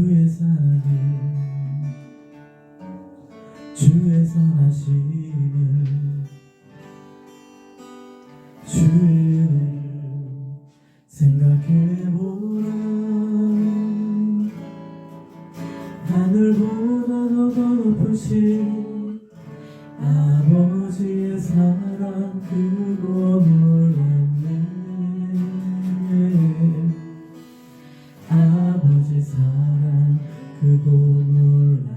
주의 사랑을 주의 선하심을 주의 은혜를 생각해보라. 하늘보다 더 높으신 아버지의 사랑 크고 놀랍네. 아버지 사랑 크고 놀랍네.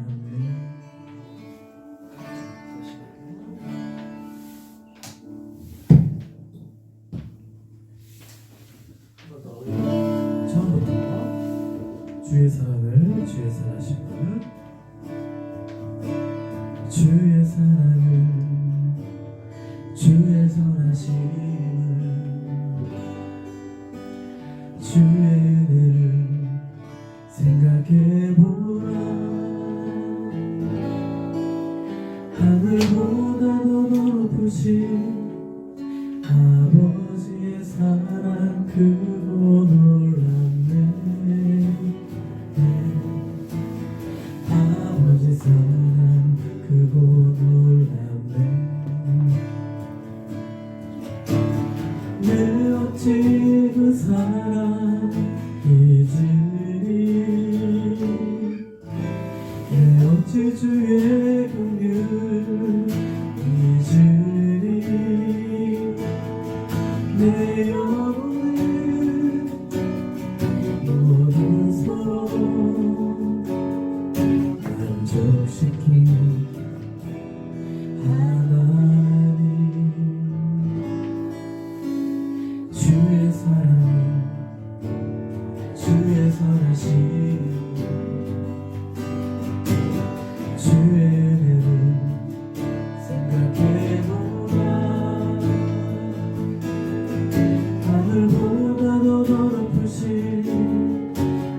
처음부터 주의 사랑을 주의 선하심을 주의 사랑을 주의 선하심을 주의 은혜를 생각해보라. 하늘보다도 더 높으신 아버지의 사랑 크고 놀랍네. 아버지 사랑 크고 놀랍네. 내 어찌 그 사랑 잊으리. 내 어찌 주의 긍휼 잊으리. 내 영혼을 모든 소원 만족시킨 하나님. 주의 사랑 주의 선하심 주의 은혜를 생각해보라. 하늘보다도 더 높으신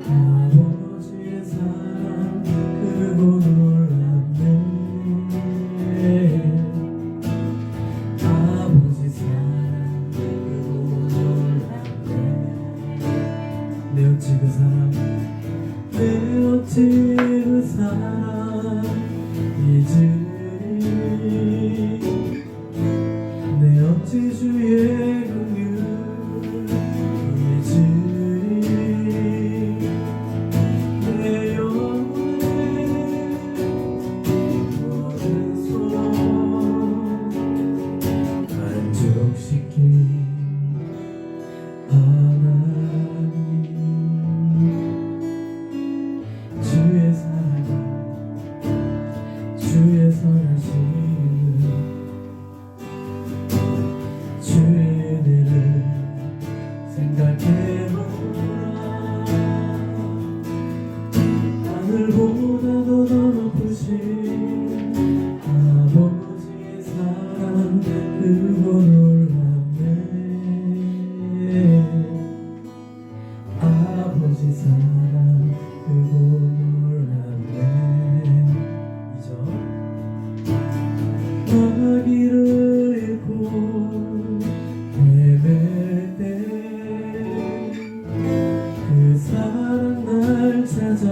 아버지의 사랑 크고 놀랍네. 아버지 사랑 크고 놀랍네. 내 어찌 그 사랑 내 어찌 그 사랑 잊으리. 내 어찌 주의 긍휼 잊으리. 내 영혼의 모든 소원 만족시킨 하나님. 주의 사랑 주의 선하심을 주의 은혜를 생각해보라. 하늘보다도 더 높으신 아버지의 사랑 크고 놀랍네. 아버지 사랑 크고 놀랍네. 나기를 잃고 헤맬 때 그 사랑 날 찾아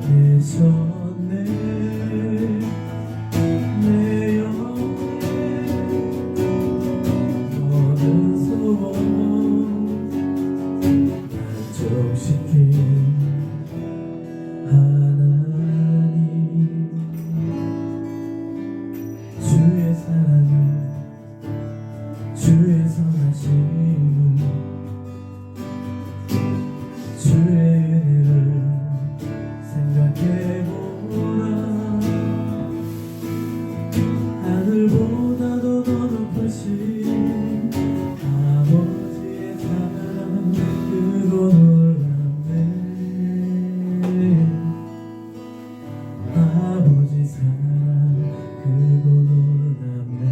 내셨네. 내 영혼의 모든 소원 만족시킨 하나님. 주의 사랑을 주의 선하심을 주의 은혜를 생각해보라. 하늘보다도 더 높으신 아버지의 사랑 크고 놀랍네. 아버지 사랑 크고 놀랍네.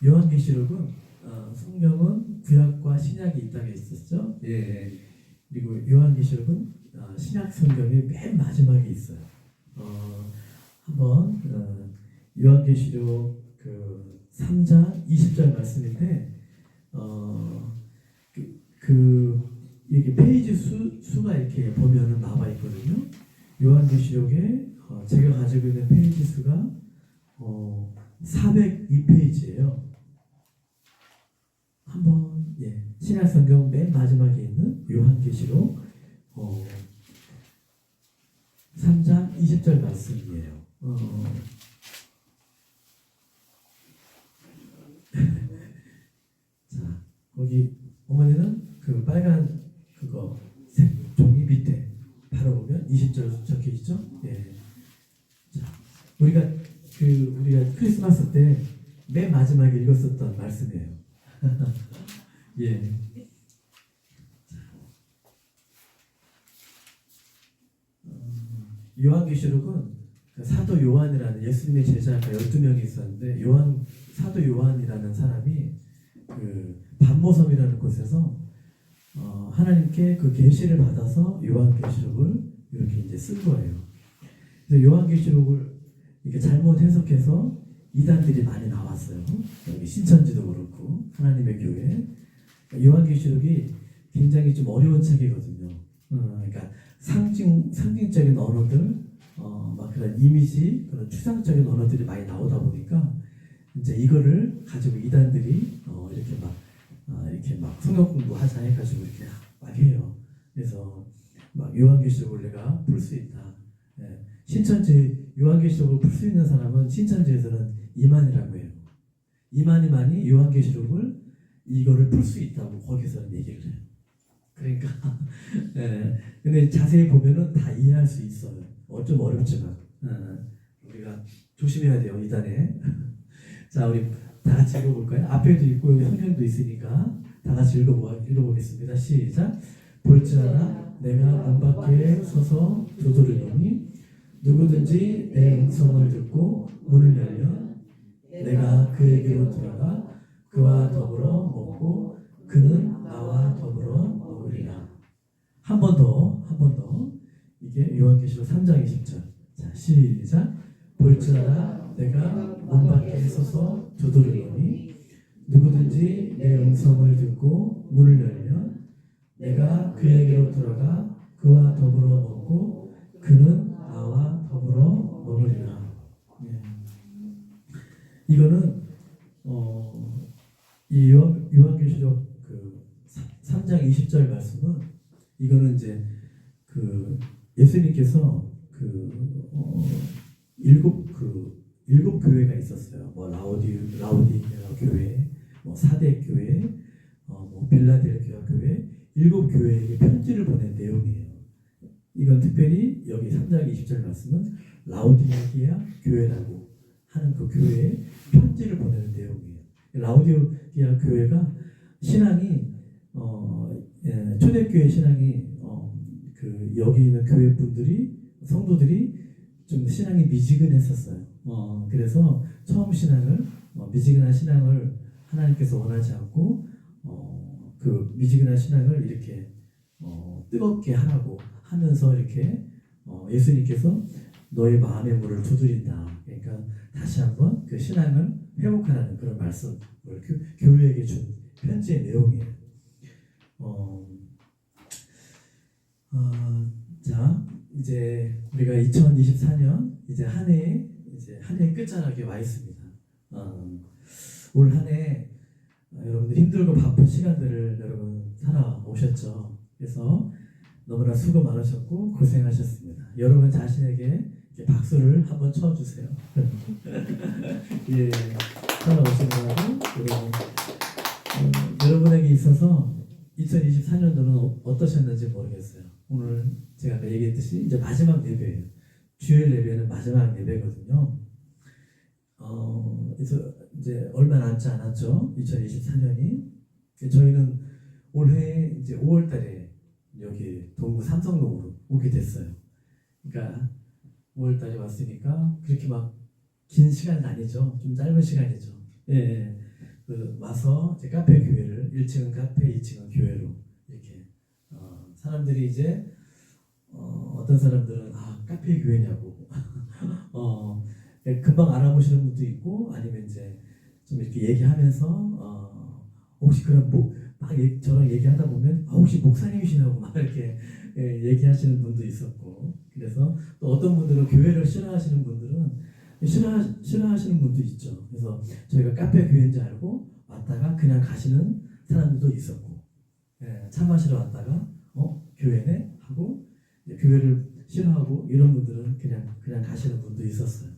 요한계시록은 성경은 구약과 신약이 있다고 했었죠. 예. 그리고 요한계시록은 신약 성경의 맨 마지막에 있어요. 한번 요한계시록 그 3장 20절 말씀인데 여기 페이지 수가 이렇게 보면은 나와 있거든요. 요한계시록에 제가 가지고 있는 페이지 수가 402페이지예요. 한번 신약성경 맨 마지막에 있는 요한계시록 3장 20절 말씀이에요. 자, 거기 어머니는 그 빨간 그거 종이 밑에 바로 보면 20절 적혀 있죠. 예. 자, 우리가 크리스마스 때 맨 마지막에 읽었었던 말씀이에요. 예. 요한계시록은 그 사도 요한이라는 예수님의 제자가 12명이 있었는데 사도 요한이라는 사람이 그 반모섬이라는 곳에서 하나님께 그 계시를 받아서 요한계시록을 이렇게 이제 쓴 거예요. 그래서 요한계시록을 이렇게 잘못 해석해서 이단들이 많이 나왔어요. 여기 신천지도 그렇고 하나님의 교회. 요한계시록이 굉장히 좀 어려운 책이거든요. 그러니까 상징적인 언어들, 막 그런 이미지, 그런 추상적인 언어들이 많이 나오다 보니까 이제 이거를 가지고 이단들이 이렇게 막 성경 공부하자 해가지고 이렇게 막 해요. 그래서 막 요한계시록을 내가 풀 수 있다. 예. 신천지 요한계시록을 풀 수 있는 사람은 신천지에서는 이만이라고 해요. 이만희만이 요한계시록을 이거를 풀 수 있다고 거기서는 얘기를 해요. 그러니까 근데 자세히 보면은 다 이해할 수 있어요. 좀 어렵지만 우리가 조심해야 돼요, 이단에. 자, 우리 다 같이 읽어볼까요? 앞에도 있고 성경도 있으니까 다 같이 읽어보겠습니다. 시작. 볼지어다 내가 문 밖에 서서 두드리노니 누구든지 내 음성을 듣고 문을 열면 내가 그에게로 들어가 그와 더불어 먹고 그는 나와 더불어 먹으리라. 한 번 더. 이게 요한계시록 3장 20절. 자, 시작. 볼지어다 내가 문 밖에 서서 두드리노니 누구든지 내 음성을 듣고 문을 열면 내가 그에게로 들어가 그와 더불어 먹고 그는 나와 더불어 먹으리라. 예. 이거는 이 요한계시록 그 3장 20절 말씀은 이거는 이제 그 예수님께서 일곱 교회가 있었어요. 뭐 라오디게아 교회, 뭐 사대 교회, 뭐 빌라델피아 교회, 7교회에게 편지를 보낸 내용이에요. 이건 특별히 여기 3장 20절 말씀은 라오디게아 교회라고 하는 그 교회에 편지를 보내는 내용이에요. 라오디게아 교회가 신앙이 초대교회 신앙이 그 여기 있는 교회 분들이 성도들이 좀 신앙이 미지근했었어요. 그래서 처음 신앙을 미지근한 신앙을 하나님께서 원하지 않고 그 미지근한 신앙을 이렇게 뜨겁게 하라고 하면서 이렇게 예수님께서 너의 마음의 문을 두드린다. 그러니까 다시 한번 그 신앙을 회복하라는 그런 말씀을 교회에게 준 편지의 내용이에요. 자, 이제 우리가 2024년 이제 한 해 끝자락에 와 있습니다. 올 한 해 여러분들 힘들고 바쁜 시간들을 여러분 살아오셨죠. 그래서 너무나 수고 많으셨고 고생하셨습니다. 여러분 자신에게 박수를 한번 쳐주세요. 예, 살아오신 거고 여러분에게 있어서 2024년도는 어떠셨는지 모르겠어요. 오늘 제가 아까 얘기했듯이 이제 마지막 예배예요. 주일 예배는 마지막 예배거든요. 그래서 이제 얼마 남지 않았죠. 2024년이. 저희는 올해 이제 5월달에 여기 동구 삼성동으로 오게 됐어요. 그러니까 5월달에 왔으니까 그렇게 막 긴 시간은 아니죠. 좀 짧은 시간이죠. 예. 와서 이제 카페 교회를 1층은 카페, 2층은 교회로 이렇게 사람들이 이제 어떤 사람들은 카페 교회냐고 금방 알아보시는 분도 있고 아니면 이제 좀 이렇게 얘기하면서 혹시 그런 저랑 얘기하다 보면 혹시 목사님이시냐고 막 이렇게 얘기하시는 분도 있었고 그래서 또 어떤 분들은 교회를 싫어하시는 분들은 싫어하시는 분도 있죠. 그래서 저희가 카페 교회인 줄 알고 왔다가 그냥 가시는 사람들도 있었고 차 마시러 왔다가 교회네 하고 교회를 싫어하고 이런 분들은 그냥 가시는 분도 있었어요.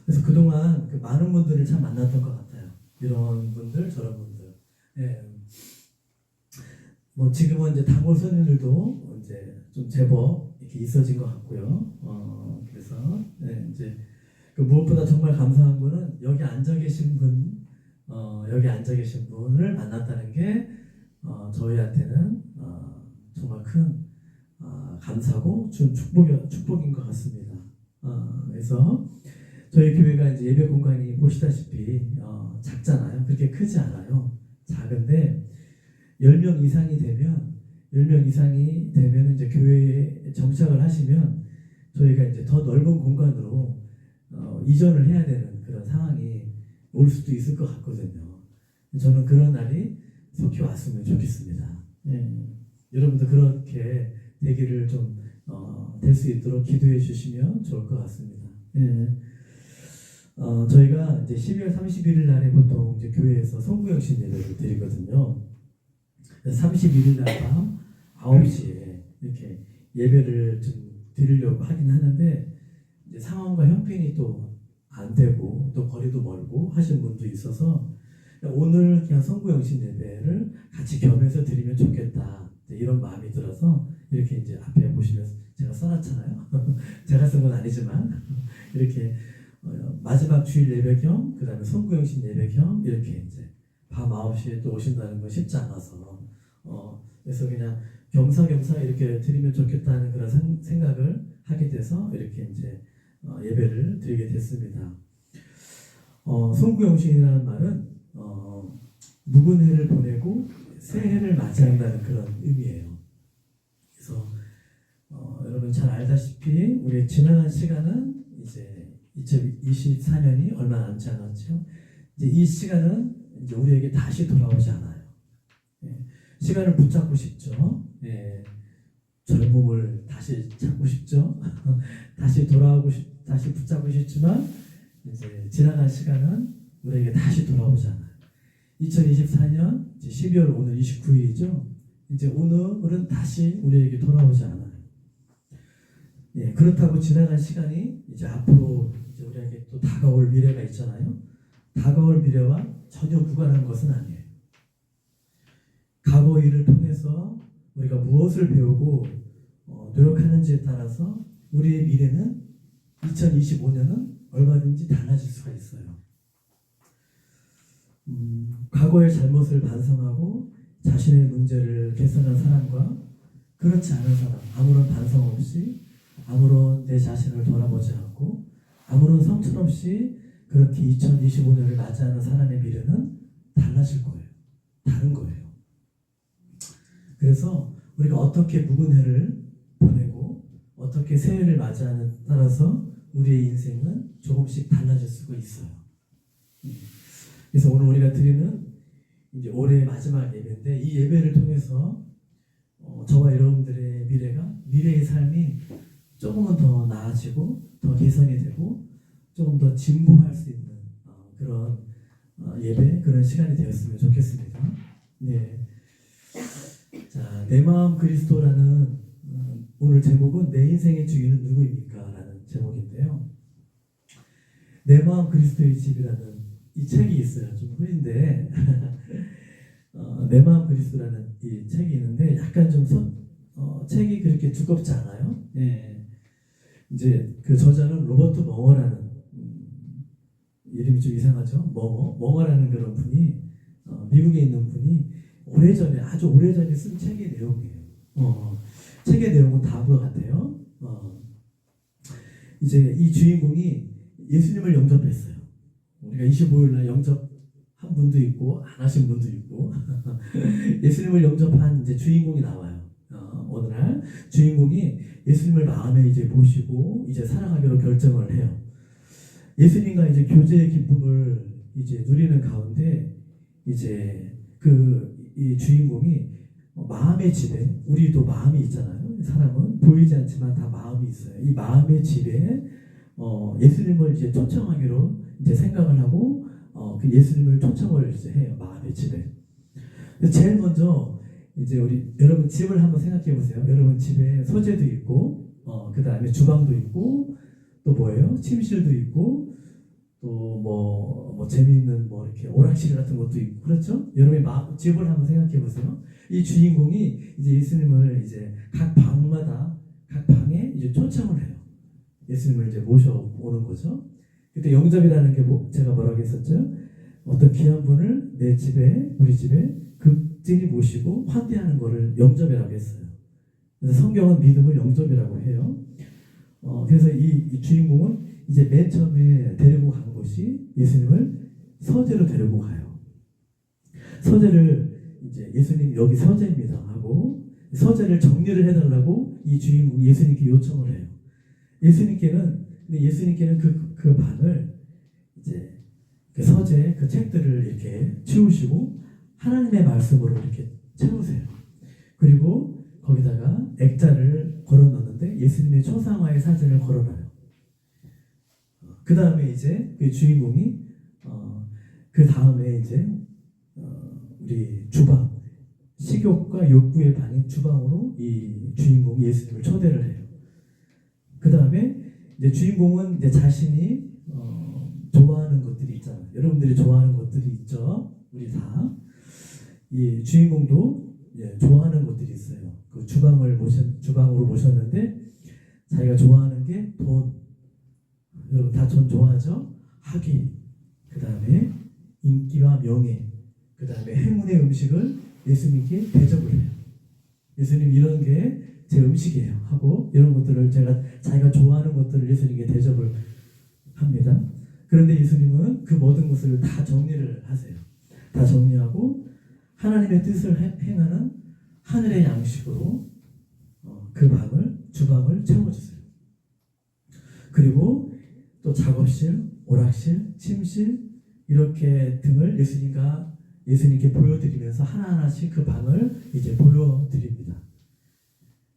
그래서 그동안 많은 분들을 참 만났던 것 같아요. 이런 분들 저런 분들. 뭐 지금은 이제 단골 손님들도 이제 좀 제법 이렇게 있어진 것 같고요. 그래서 이제 무엇보다 정말 감사한 거는 여기 앉아 계신 분을 만났다는 게 저희한테는 정말 큰 감사고 축복인 것 같습니다. 그래서 저희 교회가 이제 예배 공간이 보시다시피 작잖아요. 그렇게 크지 않아요. 작은데 10명 이상이 되면 이제 교회에 정착을 하시면 저희가 이제 더 넓은 공간으로 이전을 해야 되는 그런 상황이 올 수도 있을 것 같거든요. 저는 그런 날이 속히 왔으면 좋겠습니다. 여러분도 그렇게 되기를 좀 될 수 있도록 기도해 주시면 좋을 것 같습니다. 저희가 이제 12월 31일 날에 보통 이제 교회에서 성구영신 예배를 드리거든요. 31일 날 밤 9시에 이렇게 예배를 좀 드리려고 하긴 하는데 이제 상황과 형편이 또 안 되고 또 거리도 멀고 하신 분도 있어서 오늘 그냥 성구영신 예배를 같이 겸해서 드리면 좋겠다 이런 마음이 들어서 이렇게 이제 앞에 보시면 제가 써놨잖아요. 제가 쓴 건 아니지만 이렇게 마지막 주일 예배 겸 그다음에 성구영신 예배 겸 이렇게 이제 밤 9시에 또 오신다는 건 쉽지 않아서 그래서 그냥 겸사겸사 이렇게 드리면 좋겠다는 그런 생각을 하게 돼서 이렇게 이제 예배를 드리게 됐습니다. 성구영신이라는 말은 묵은 해를 보내고 새 해를 맞이한다는 그런 의미예요. 그래서 여러분 잘 알다시피 우리 지나간 시간은 이제 2024년이 얼마 남지 않았죠. 이제 이 시간은 이제 우리에게 다시 돌아오지 않아요. 시간을 붙잡고 싶죠. 젊음을 다시 잡고 싶죠. 다시 붙잡고 싶지만 이제 지나간 시간은 우리에게 다시 돌아오지 않아요. 2024년 이제 12월 오늘 29일이죠. 이제 오늘은 다시 우리에게 돌아오지 않아요. 그렇다고 지나간 시간이 이제 앞으로 이제 우리에게 또 다가올 미래가 있잖아요. 다가올 미래와 전혀 무관한 것은 아니에요. 과거 일을 통해서 우리가 무엇을 배우고 노력하는지에 따라서 우리의 미래는 2025년은 얼마든지 달라질 수가 있어요. 과거의 잘못을 반성하고 자신의 문제를 개선한 사람과 그렇지 않은 사람, 아무런 반성 없이 아무런 내 자신을 돌아보지 않고 아무런 성찰 없이 그렇게 2025년을 맞이하는 사람의 미래는 달라질 거예요. 다른 거예요. 그래서 우리가 어떻게 묵은 해를 보내고 어떻게 새해를 맞이하는 따라서 우리의 인생은 조금씩 달라질 수가 있어요. 그래서 오늘 우리가 드리는 이제 올해의 마지막 예배인데 이 예배를 통해서 저와 여러분들의 미래의 삶이 조금은 더 나아지고 더 개선이 되고 조금 더 진보할 수 있는 그런 예배 그런 시간이 되었으면 좋겠습니다. 자, 내 마음 그리스도라는 오늘 제목은 내 인생의 주인은 누구입니까? 라는 제목인데요. 내 마음 그리스도의 집이라는 이 책이 있어요. 좀 흐린데 내 마음 그리스도라는 이 책이 있는데 약간 좀 책이 그렇게 두껍지 않아요. 이제 그 저자는 로버트 멍어라는 이름이 좀 이상하죠. 멍어라는 그런 분이 미국에 있는 분이 아주 오래전에 쓴 책의 내용이에요. 책의 내용은 다음과 같아요. 이제 이 주인공이 예수님을 영접했어요. 우리가 25일날 영접하는 한 분도 있고 안 하신 분도 있고 예수님을 영접한 이제 주인공이 나와요. 어느 날 주인공이 예수님을 마음에 이제 모시고 이제 살아가기로 결정을 해요. 예수님과 이제 교제의 기쁨을 이제 누리는 가운데 이제 이 주인공이 마음의 집에, 우리도 마음이 있잖아요. 사람은 보이지 않지만 다 마음이 있어요. 이 마음의 집에 예수님을 이제 초청하기로 이제 생각을 하고 그 예수님을 초청을 이제 해요. 마음의 집에. 제일 먼저 이제 우리 여러분 집을 한번 생각해 보세요. 여러분 집에 서재도 있고 그 다음에 주방도 있고 또 뭐예요? 침실도 있고 또 뭐 재미있는 뭐 이렇게 오락실 같은 것도 있고 그렇죠? 여러분의 집을 한번 생각해 보세요. 이 주인공이 이제 예수님을 이제 각 방마다 각 방에 이제 초청을 해요. 예수님을 이제 모셔오는 거죠. 그때 영접이라는 게 제가 뭐라고 했었죠? 어떤 귀한 분을 내 집에 우리 집에 극진히 모시고 환대하는 거를 영접이라고 했어요. 그래서 성경은 믿음을 영접이라고 해요. 그래서 이 주인공은 이제 맨 처음에 데리고 간 곳이 예수님을 서재로 데리고 가요. 서재를 이제 예수님 여기 서재입니다 하고 서재를 정리를 해달라고 이 주인공이 예수님께 요청을 해요. 예수님께는 그 방을 이제 그 서재 그 책들을 이렇게 치우시고 하나님의 말씀으로 이렇게 채우세요. 그리고 거기다가 액자를 걸어 놓는데 예수님의 초상화의 사진을 걸어놔요. 그 다음에 이제 그 주인공이 그 다음에 이제 우리 주방 식욕과 욕구의 방인 주방으로 이 주인공이 예수님을 초대를 해요. 그 다음에 이제 주인공은 이제 자신이 좋아하는 것들이 있잖아요. 여러분들이 좋아하는 것들이 있죠. 우리 다. 이 주인공도 좋아하는 것들이 있어요. 그 주방으로 모셨는데 자기가 좋아하는 게 돈. 여러분 다 돈 좋아하죠? 학위. 그 다음에 인기와 명예. 그 다음에 행운의 음식을 예수님께 대접을 해요. 예수님 이런 게 제 음식이에요 하고 이런 것들을 자기가 좋아하는 것들을 예수님께 대접을 합니다. 그런데 예수님은 그 모든 것을 다 정리를 하세요. 다 정리하고 하나님의 뜻을 행하는 하늘의 양식으로 그 주방을 채워주세요. 그리고 또 작업실, 오락실, 침실 이렇게 등을 예수님께 보여드리면서 하나하나씩 그 방을 이제 보여드립니다.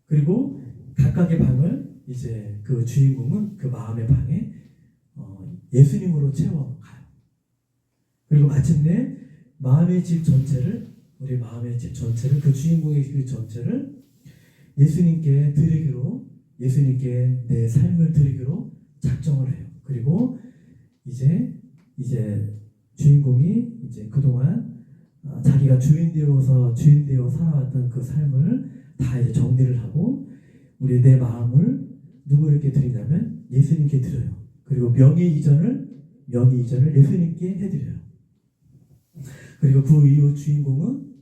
그리고 각각의 방을 이제 그 주인공은 그 마음의 방에 예수님으로 채워가요. 그리고 마침내 우리 마음의 집 전체를 그 주인공의 그 전체를 예수님께 내 삶을 드리기로 작정을 해요. 그리고 이제 주인공이 이제 그동안 자기가 주인 되어 살아왔던 그 삶을 다 이제 정리를 하고 내 마음을 누구에게 드리냐면 예수님께 드려요. 그리고 명예 이전을 예수님께 해드려요. 그리고 그 이후 주인공은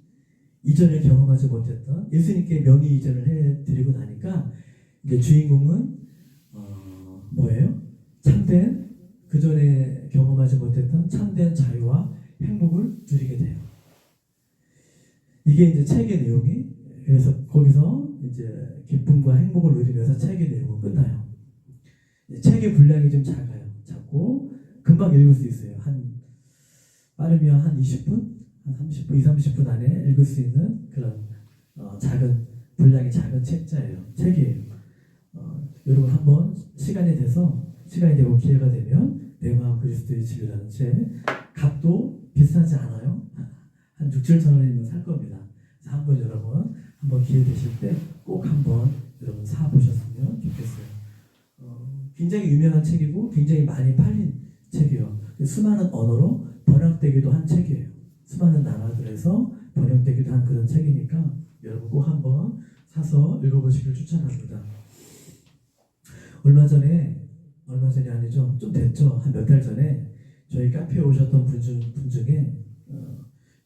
이전에 경험하지 못했던 예수님께 명예 이전을 해드리고 나니까 이제 주인공은 뭐예요? 그 전에 경험하지 못했던 참된 자유와 행복을 누리게 돼요. 이게 이제 책의 내용이 그래서 거기서 이제 기쁨과 행복을 누리면서 책의 내용은 끝나요. 책의 분량이 좀 작고 금방 읽을 수 있어요. 빠르면 한 20분, 한 30분, 30분 안에 읽을 수 있는 그런 분량이 작은 책이에요. 여러분 한번 시간이 되고 기회가 되면 내 마음 그리스도의 집이라는 책 값도 비싸지 않아요. 한 6-7천 원이면 살 겁니다. 그래서 한번 기회 되실 때 꼭 한번 여러분 사보셨으면 좋겠어요. 굉장히 유명한 책이고 굉장히 많이 팔린 책이에요. 수많은 언어로 번역되기도 한 책이에요. 수많은 나라들에서 번역되기도 한 그런 책이니까 여러분 꼭 한번 사서 읽어보시길 추천합니다. 얼마 전에 아니죠. 좀 됐죠. 한 몇 달 전에 저희 카페에 오셨던 분 중에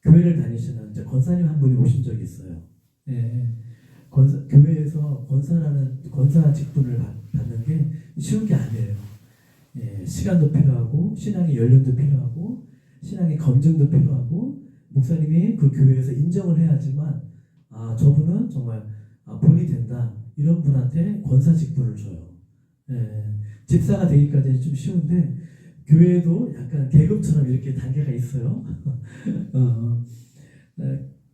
교회를 다니시는 권사님 한 분이 오신 적이 있어요. 교회에서 권사 직분을 받는 게 쉬운 게 아니에요. 시간도 필요하고 신앙의 연륜도 필요하고 신앙의 검증도 필요하고 목사님이 그 교회에서 인정을 해야지만 저분은 정말 본이 된다 이런 분한테 권사 직분을 줘요. 집사가 되기까지는 좀 쉬운데 교회도 약간 계급처럼 이렇게 단계가 있어요.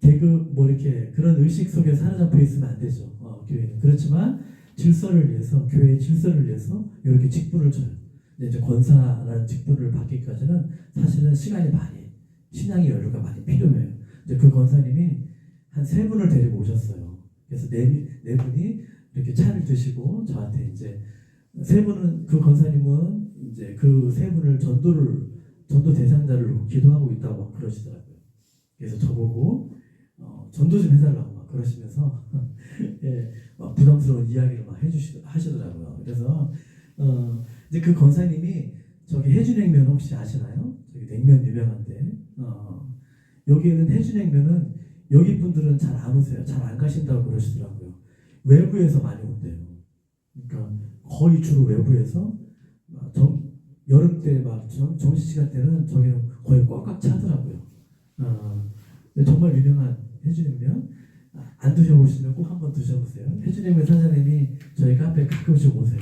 계급 뭐 이렇게 그런 의식 속에 사로잡혀 있으면 안 되죠. 교회는 그렇지만 질서를 위해서 교회의 질서를 위해서 이렇게 직분을 줘요. 근데 이제 권사라는 직분을 받기까지는 사실은 시간이 많이 신앙의 연료가 많이 필요해요. 이제 그 권사님이 한 3분을 데리고 오셨어요. 그래서 네 분이 이렇게 차를 드시고 저한테 이제 3분은 그 권사님은 이제 그 3분을 전도 대상자를 놓고 기도하고 있다고 막 그러시더라고요. 그래서 저보고 전도 좀 해달라고 막 그러시면서 예, 막 부담스러운 이야기를 막 하시더라고요. 그래서 이제 그 권사님이 저기 해준냉면 혹시 아시나요? 저기 냉면 유명한데 여기에는 해준냉면은 여기 분들은 잘 안 오세요. 잘 안 가신다고 그러시더라고요. 외부에서 많이 온대요. 그러니까 거의 주로 외부에서 여름 때 막 점심시간 때는 저기는 거의 꽉꽉 차더라고요. 정말 유명한 해준냉면 안 드셔보시면 꼭 한번 드셔보세요. 해준냉면 사장님이 저희 카페에 가끔씩 오세요.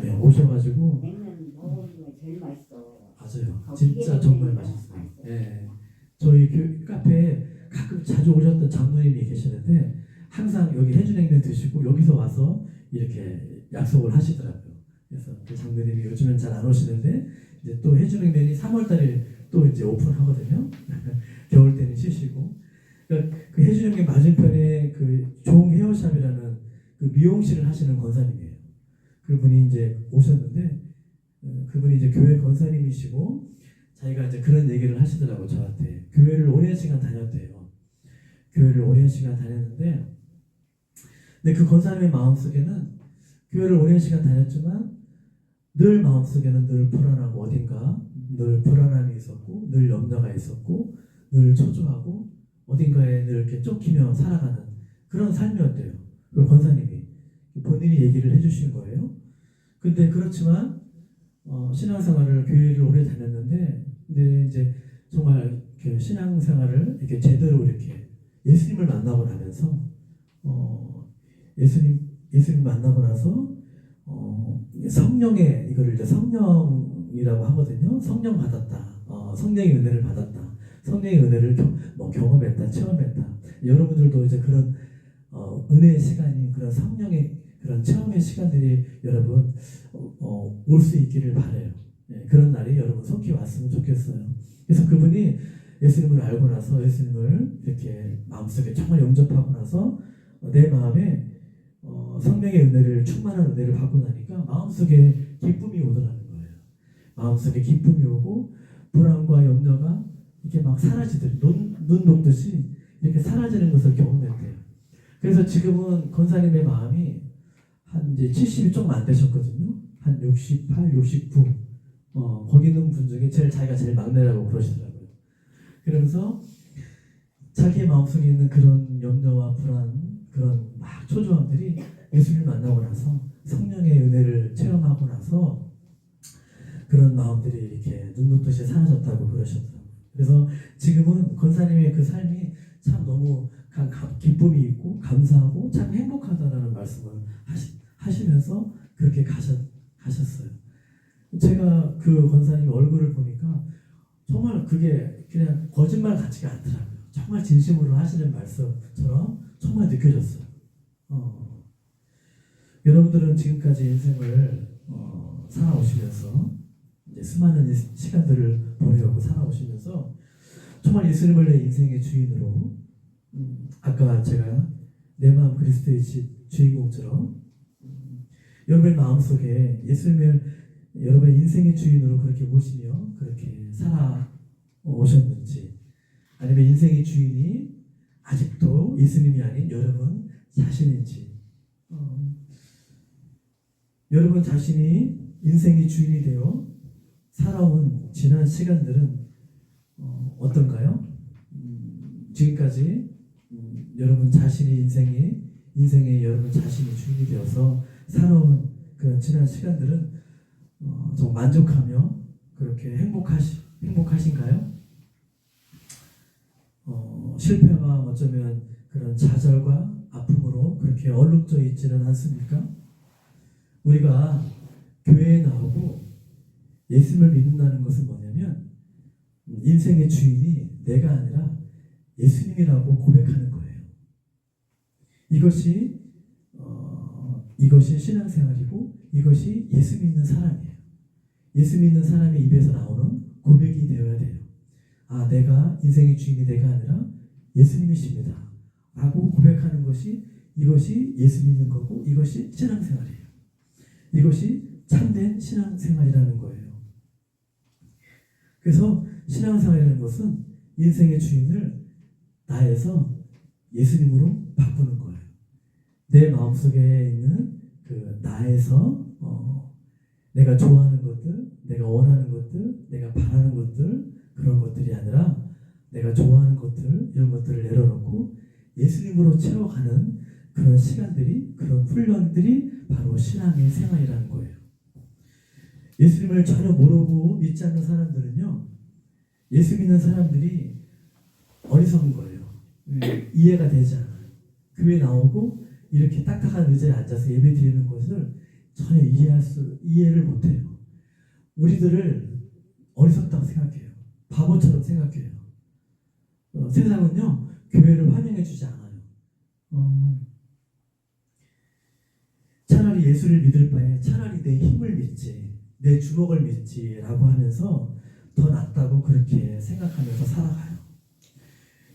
네, 오셔가지고 냉면 먹어본 중에 제일 맛있어. 맞아요. 진짜 정말 맛있어요. 네. 저희 카페에 가끔 자주 오셨던 장로님이 계시는데 항상 여기 해준냉면 드시고 여기서 와서 이렇게 약속을 하시더라고요. 그래서 그 장로님이 요즘엔 잘 안 오시는데 이제 또 해준냉면이 3월달에 또 이제 오픈하거든요. 겨울 때는 쉬시고. 그러니까 그 해준냉면 맞은편에 그 종 헤어샵이라는 그 미용실을 하시는 권사님이에요. 그분이 이제 오셨는데 그분이 이제 교회 권사님이시고 자기가 이제 그런 얘기를 하시더라고 저한테. 교회를 오랜 시간 다녔대요. 교회를 오랜 시간 다녔는데 근데 그 권사님의 마음속에는 교회를 오랜 시간 다녔지만 늘 마음속에는 늘 불안하고 어딘가 늘 불안함이 있었고 늘 염려가 있었고 늘 초조하고 어딘가에 늘 이렇게 쫓기며 살아가는 그런 삶이었대요. 그 권사님이 본인이 얘기를 해주신 거예요. 근데 그렇지만 신앙생활을 교회를 오래 다녔는데 근데 이제 정말 그 신앙생활을 이렇게 제대로 이렇게 예수님을 만나고 나면서 예수님 만나고 나서 성령의 이거를 이제 성령이라고 하거든요. 성령 받았다. 성령의 은혜를 받았다. 성령의 은혜를 경험했다, 체험했다. 여러분들도 이제 그런 은혜의 시간이 그런 성령의 그런 체험의 시간들이 여러분 올 수 있기를 바라요. 예, 그런 날이 여러분 속히 왔으면 좋겠어요. 그래서 그분이 예수님을 알고 나서 예수님을 이렇게 마음속에 정말 영접하고 나서 내 마음에 성령의 은혜를 충만한 은혜를 받고 나니까 마음속에 기쁨이 오더라는 거예요. 마음속에 기쁨이 오고 불안과 염려가 이렇게 막 사라지듯 눈 녹듯이 이렇게 사라지는 것을 경험했대요. 그래서 지금은 권사님의 마음이 한 이제 70이 조금 안 되셨거든요. 한 68, 69 거기 있는 분 중에 자기가 제일 막내라고 그러시더라고요. 그러면서 자기의 마음속에 있는 그런 염려와 불안 그런 막 초조함들이 예수님을 만나고 나서 성령의 은혜를 체험하고 나서 그런 마음들이 이렇게 눈 녹듯이 사라졌다고 그러셨더라고요. 그래서 지금은 권사님의 그 삶이 참 너무 기쁨이 있고 감사하고 참 행복하다라는 말씀을 하시면서 그렇게 가셨어요. 제가 그 권사님 얼굴을 보니까 정말 그게 그냥 거짓말 같지가 않더라고요. 정말 진심으로 하시는 말씀처럼 정말 느껴졌어요. 여러분들은 지금까지 인생을 살아오시면서 이제 수많은 시간들을 보내고 살아오시면서 정말 예수님을 내 인생의 주인으로 아까 제가 내 마음 그리스도의 주인공처럼 여러분의 마음속에 예수님을 여러분의 인생의 주인으로 그렇게 모시며 그렇게 살아오셨는지 아니면 인생의 주인이 아직도 예수님이 아닌 여러분 자신인지 여러분 자신이 인생의 주인이 되어 살아온 지난 시간들은 어떤가요? 지금까지 여러분 자신이 인생의 여러분 자신이 주인이 되어서 살아온 그런 지난 시간들은 좀 만족하며 그렇게 행복하신가요? 실패와 어쩌면 그런 좌절과 아픔으로 그렇게 얼룩져 있지는 않습니까? 우리가 교회에 나오고 예수님을 믿는다는 것은 뭐냐면 인생의 주인이 내가 아니라 예수님이라고 고백하는 거예요. 이것이 신앙생활이고 이것이 예수 믿는 사람이에요. 예수 믿는 사람의 입에서 나오는 고백이 되어야 돼요. 아, 내가 인생의 주인이 내가 아니라 예수님이십니다 라고 고백하는 것이 이것이 예수 믿는 거고 이것이 신앙생활이에요. 이것이 참된 신앙생활이라는 거예요. 그래서 신앙생활이라는 것은 인생의 주인을 나에서 예수님으로 바꾸는 거예요. 내 마음속에 있는 그 나에서 내가 좋아하는 것들, 내가 원하는 것들, 내가 바라는 것들, 그런 것들이 아니라 내가 좋아하는 것들, 이런 것들을 내려놓고 예수님으로 채워가는 그런 시간들이, 그런 훈련들이 바로 신앙의 생활이라는 거예요. 예수님을 전혀 모르고 믿지 않는 사람들은요, 예수 믿는 사람들이 어리석은 거예요. 이해가 되지 않아요. 교회 나오고 이렇게 딱딱한 의자에 앉아서 예배 드리는 것을 전혀 이해를 못해요. 우리들을 어리석다고 생각해요. 바보처럼 생각해요. 세상은요, 교회를 환영해주지 않아요. 차라리 예수를 믿을 바에 차라리 내 힘을 믿지, 내 주먹을 믿지라고 하면서 더 낫다고 그렇게 생각하면서 살아가요.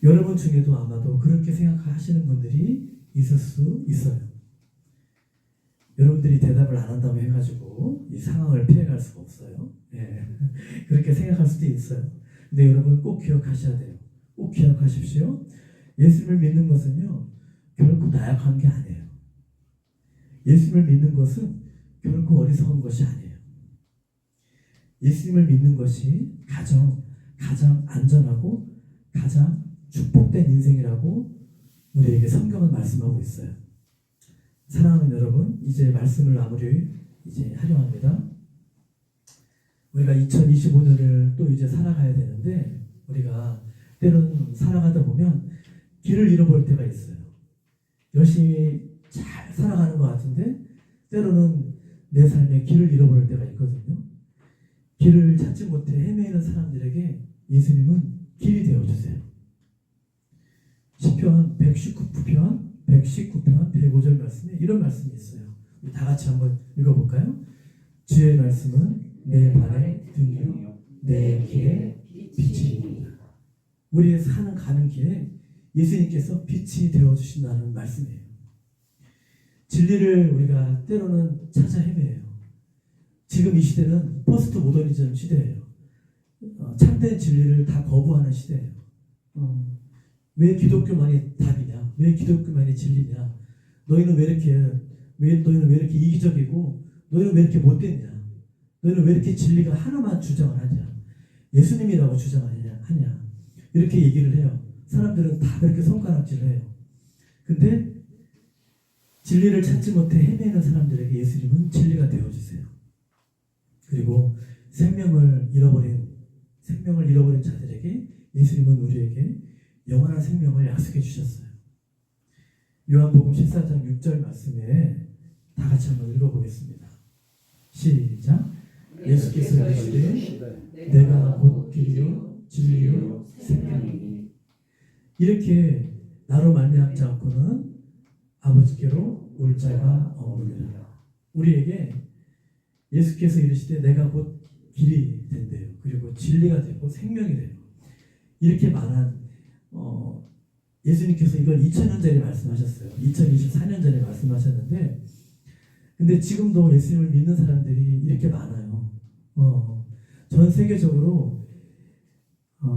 여러분 중에도 아마도 그렇게 생각하시는 분들이 있을 수 있어요. 여러분들이 대답을 안 한다고 해가지고 이 상황을 피해갈 수가 없어요. 예. 그렇게 생각할 수도 있어요. 근데 여러분 꼭 기억하셔야 돼요. 꼭 기억하십시오. 예수님을 믿는 것은요, 결코 나약한 게 아니에요. 예수님을 믿는 것은 결코 어리석은 것이 아니에요. 예수님을 믿는 것이 가장 안전하고 가장 축복된 인생이라고 우리에게 성경은 말씀하고 있어요. 사랑하는 여러분, 이제 말씀을 마무리 하려 합니다. 우리가 2025년을 또 이제 살아가야 되는데 우리가 때로는 살아가다 보면 길을 잃어버릴 때가 있어요. 열심히 잘 살아가는 것 같은데 때로는 내 삶에 길을 잃어버릴 때가 있거든요. 길을 찾지 못해 헤매는 사람들에게 예수님은 길이 되어주세요. 시편 119편 105절 말씀에 이런 말씀이 있어요. 우리 다 같이 한번 읽어볼까요? 주의 말씀은 내 발의 등이요 내 길에 빛입니다. 우리의 사는 가는 길에 예수님께서 빛이 되어주신다는 말씀이에요. 진리를 우리가 때로는 찾아 헤매요. 지금 이 시대는 포스트 모더니즘 시대예요. 참된 진리를 다 거부하는 시대예요. 왜 기독교만이 답이냐? 왜 기독교만이 진리냐? 너희는 왜 이렇게 이기적이고 너희는 왜 이렇게 못됐냐? 너희는 왜 이렇게 진리가 하나만 주장을 하냐? 예수님이라고 주장하냐? 이렇게 얘기를 해요. 사람들은 다 그렇게 손가락질을 해요. 근데 진리를 찾지 못해 헤매는 사람들에게 예수님은 진리가 되어주세요. 그리고 생명을 잃어버린 자들에게 예수님은 우리에게 영원한 생명을 약속해 주셨어요. 요한복음 14장 6절 말씀에 다 같이 한번 읽어보겠습니다. 시작. 예수께서 이르시되 내가 곧 길이요 진리요 생명이니 이렇게 나로 말미암지 않고는 아버지께로 올 자가 없느니라. 우리에게 예수께서 이르시되 내가 곧 길이 된대요. 그리고 진리가 되고 생명이 돼요. 이렇게 말한 예수님께서 이걸 2000년 전에 말씀하셨어요. 2024년 전에 말씀하셨는데 근데 지금도 예수님을 믿는 사람들이 이렇게 많아요. 전 세계적으로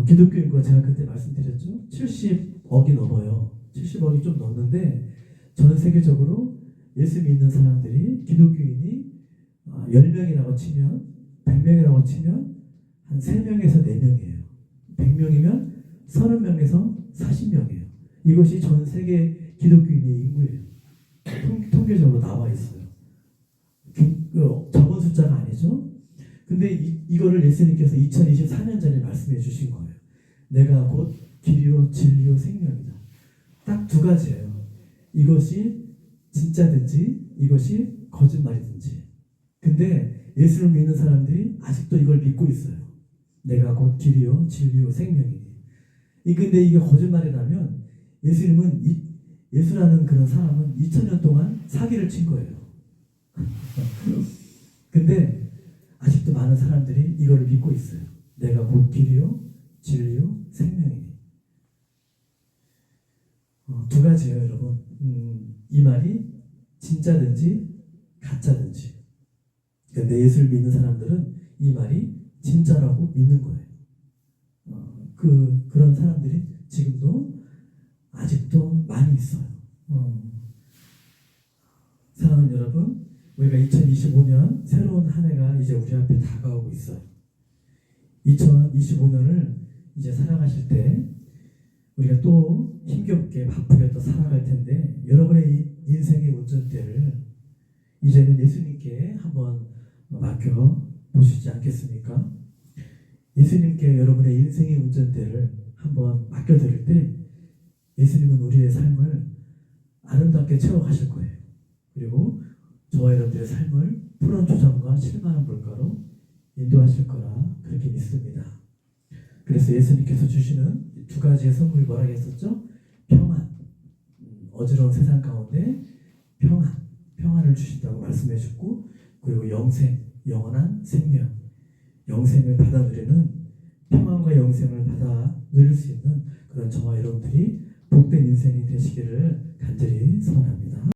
기독교 인구가 제가 그때 말씀드렸죠. 70억이 넘어요. 70억이 좀 넘는데 전 세계적으로 예수 믿는 사람들이 기독교인이 10명이라고 치면 100명이라고 치면 한 3명에서 4명이에요. 100명이면 30명에서 40명이에요. 이것이 전 세계 기독교인의 인구예요. 통계적으로 나와 있어요. 적은 숫자가 아니죠. 근데 이거를 예수님께서 2024년 전에 말씀해 주신 거예요. 내가 곧 길이요 진리요 생명이다. 딱 두 가지예요. 이것이 진짜든지 이것이 거짓말이든지. 근데 예수를 믿는 사람들이 아직도 이걸 믿고 있어요. 내가 곧 길이요 진리요 생명이니. 근데 이게 거짓말이라면 예수라는 그런 사람은 2000년 동안 사기를 친 거예요. 근데 아직도 많은 사람들이 이거를 믿고 있어요. 내가 곧 길이요 진리요 생명이니. 두 가지예요, 여러분. 이 말이 진짜든지 가짜든지. 근데 예수를 믿는 사람들은 이 말이 진짜라고 믿는 거예요. 그런 사람들이 지금도 아직도 많이 있어요. 사랑하는 여러분, 우리가 2025년 새로운 한 해가 이제 우리 앞에 다가오고 있어요. 2025년을 이제 살아가실 때 우리가 또 힘겹게 바쁘게 또 살아갈 텐데, 여러분의 인생의 운전대를 이제는 예수님께 한번 맡겨 보시지 않겠습니까? 예수님께 여러분의 인생의 운전대를 한번 맡겨드릴 때 예수님은 우리의 삶을 아름답게 채워가실 거예요. 그리고 저와 여러분들의 삶을 푸른 초장과 실만한 물가로 인도하실 거라 그렇게 믿습니다. 그래서 예수님께서 주시는 두 가지의 선물이 뭐라고 했었죠? 평안. 어지러운 세상 가운데 평안을 주신다고 말씀해 주셨고, 그리고 영생, 영원한 생명, 영생을 받아 누리는, 평안과 영생을 받아 누릴 수 있는 그런 저와 여러분들이 복된 인생이 되시기를 간절히 소원합니다.